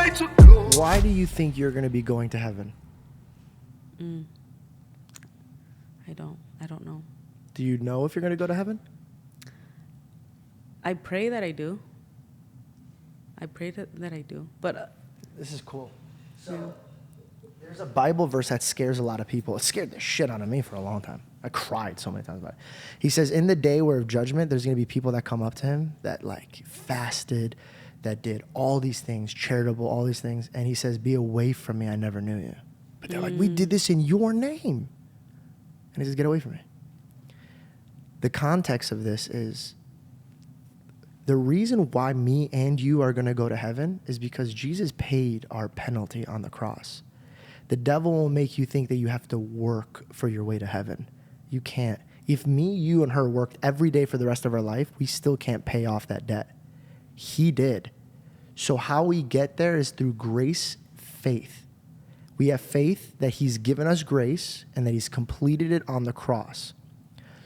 way to go. Why do you think you're going to be going to heaven? I don't know. Do you know if you're going to go to heaven? I pray that I do. That I do. But This is cool. So there's a Bible verse that scares a lot of people. It scared the shit out of me for a long time. I cried so many times about it. He says, in the day where of judgment, there's going to be people that come up to him that like fasted, that did all these things, charitable, all these things. And he says, be away from me. I never knew you. But they're like, we did this in your name. And he says, get away from me. The context of this is the reason why me and you are going to go to heaven is because Jesus paid our penalty on the cross. The devil will make you think that you have to work for your way to heaven. You can't. If me, you, and her worked every day for the rest of our life, we still can't pay off that debt. He did. So how we get there is through grace, faith. We have faith that he's given us grace and that he's completed it on the cross.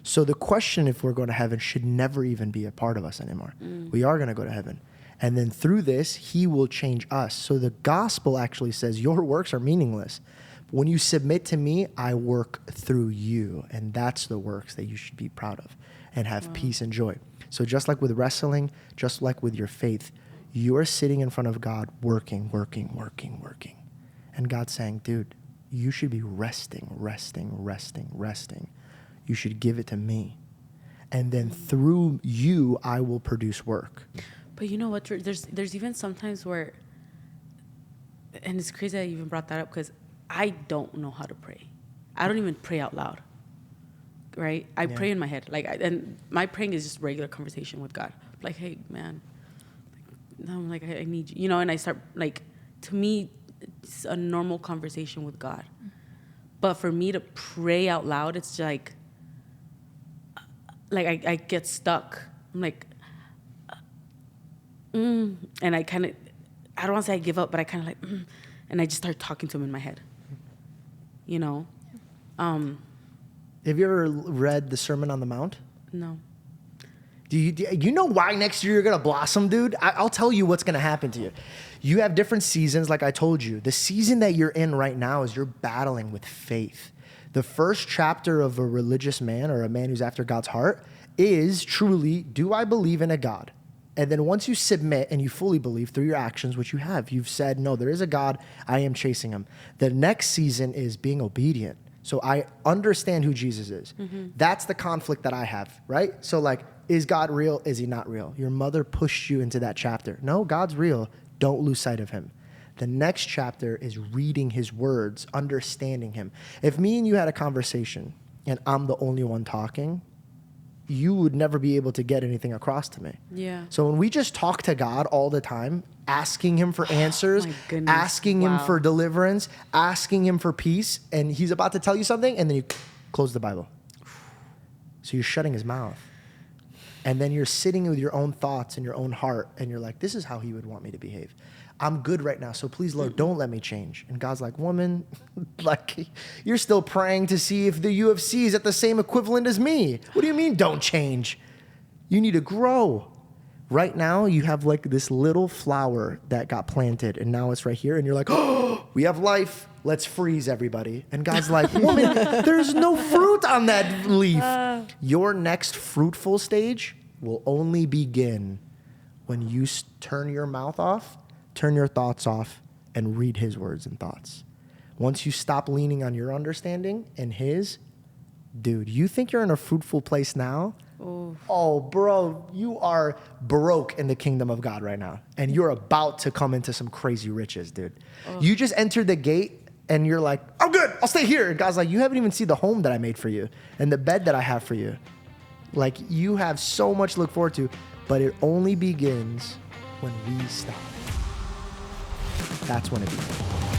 So the question if we're going to heaven should never even be a part of us anymore. We are going to go to heaven. And then through this, he will change us. So the gospel actually says your works are meaningless. But when you submit to me, I work through you. And that's the works that you should be proud of and have peace and joy. So just like with wrestling, just like with your faith, you're sitting in front of God working. And God's saying, dude, you should be resting. You should give it to me. And then through you, I will produce work. But you know what? There's even sometimes where, and it's crazy that you even brought that up because I don't know how to pray. I don't even pray out loud, right? I pray in my head. And my praying is just regular conversation with God. Like, hey, man, I'm like, I need you. You know, and I start, like, to me, it's a normal conversation with God. But for me to pray out loud, it's like I get stuck. I'm like, and I kind of, I don't want to say I give up, but I kind of like, and I just start talking to him in my head, you know? Have you ever read the Sermon on the Mount? No. Do you know why next year you're going to blossom, dude? I'll tell you what's going to happen to you. You have different seasons, like I told you. The season that you're in right now is you're battling with faith. The first chapter of a religious man or a man who's after God's heart is truly, do I believe in a God? And then once you submit and you fully believe through your actions, which you have, you've said, no, there is a God, I am chasing him. The next season is being obedient. So I understand who Jesus is. Mm-hmm. That's the conflict that I have, right? So like, is God real? Is he not real? Your mother pushed you into that chapter. No, God's real. Don't lose sight of him. The next chapter is reading his words, understanding him. If me and you had a conversation and I'm the only one talking, you would never be able to get anything across to me. Yeah. So when we just talk to God all the time, asking him for answers, asking him for deliverance, asking him for peace, and he's about to tell you something, and then you close the Bible. So you're shutting his mouth. And then you're sitting with your own thoughts and your own heart, and you're like, this is how he would want me to behave. I'm good right now, so please, Lord, don't let me change. And God's like, woman, like, you're still praying to see if the UFC is at the same equivalent as me. What do you mean, don't change? You need to grow. Right now, you have like this little flower that got planted, and now it's right here, and you're like, oh, we have life. Let's freeze everybody. And God's like, woman, there's no fruit on that leaf. Your next fruitful stage will only begin when you turn your mouth off, turn your thoughts off, and read his words and thoughts. Once you stop leaning on your understanding and his, dude, you think you're in a fruitful place now? Ooh. Oh, bro, you are broke in the kingdom of God right now. And you're about to come into some crazy riches, dude. Oh. You just entered the gate and you're like, I'm good, I'll stay here. And God's like, you haven't even seen the home that I made for you and the bed that I have for you. Like, you have so much to look forward to, but it only begins when we stop. That's when it begins.